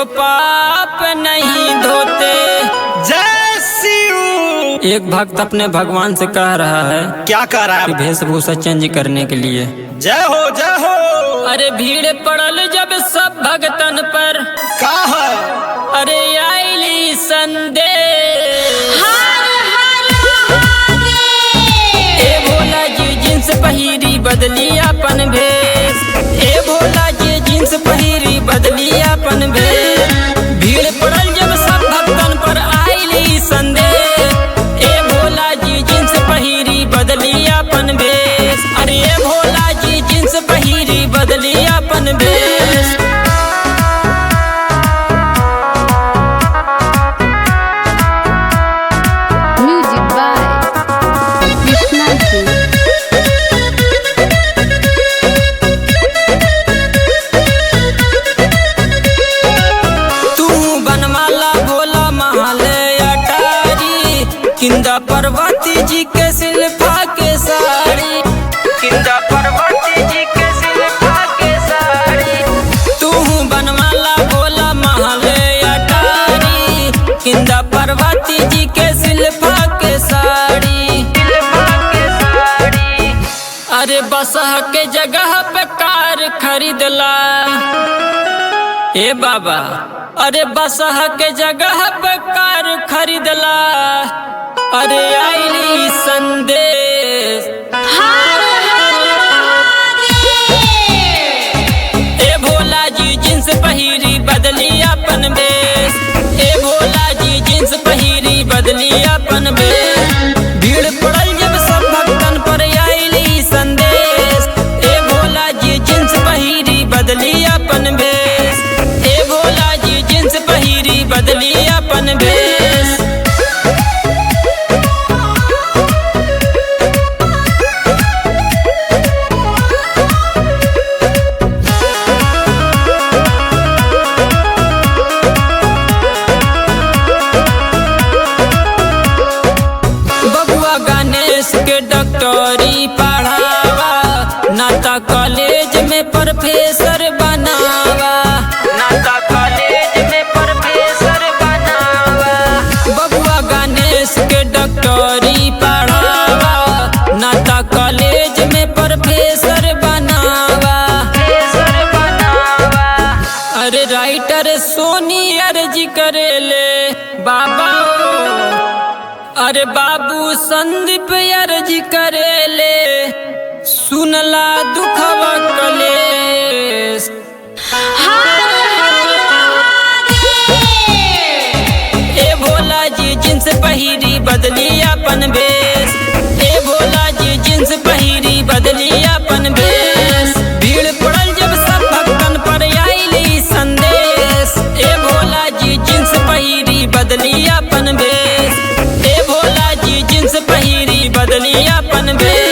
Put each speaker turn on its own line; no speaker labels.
तो पाप नहीं धोते।
जय शिव।
एक भक्त अपने भगवान से कह रहा है,
क्या कह रहा है?
वेशभूषा चेंज करने के लिए।
जय हो जय हो।
अरे भीड़ पड़ल जब सब भगतन पर,
का है?
अरे आईली संदेश। ए भोला जी जींस पहिरी बदली अपन भेष। ए भोला जी जींस पहिरी बदली अपन भेष। भीड़ पड़ल जब सब भक्तन पर आईली संदेश। ए भोला जी जींस पहिरी बदली अपन भेष। अरे ए भोला जी जींस पहिरी बदली अपन भेष।
Music by Krishna Ji.
तू बनमाला भोला महले अटारी, किंदा पार्वती जी के शिल्पा के साड़ी। किंदा पार्वती जी के शिल्पा के साड़ी। तू बनमाला भोला महले अटारी, किंदा पार्वती जी के शिल्पा के साड़ी। अरे बसह के जगह पे कार खरीदला ए बाबा। अरे बसह के जगह पे कार खरीदला। अरे आईली संदेश। ए भोला जी जींस पहिरी बदली अपन भेष। ए भोला जी जींस पहिरी बदली अपन भेष। भीड़ पड़ल जब सब भक्तन पर आईली संदेश। ए भोला जी जींस पहिरी बदली अपन भेष। ए भोला जी जींस पहिरी बदली अपन भेष। बबुआ गणेश के डॉक्टरी पढ़ावा, नाता कॉलेज में प्रोफेसर बनावा। नाता कॉलेज में प्रोफेसर बनावा। बबुआ गणेश के डॉक्टरी पढ़ावा, नाता कॉलेज में प्रोफेसर बनावा। अरे राइटर सोनी अर्जी करेले बाबा। अरे बाबू संदीप अर्जी करेले, सुनला दुखवा कलेश। ए भोला जी जींस पहिरी बदली अपन भेष। ए भोला जी जींस पहिरी बदली अपन भेष। भीड़ पड़ल जब सब भक्तन पर आईली संदेश। ए भोला जी जींस पहिरी बदली अपन भेष। ए भोला जी जींस पहिरी बदली अपन भेष।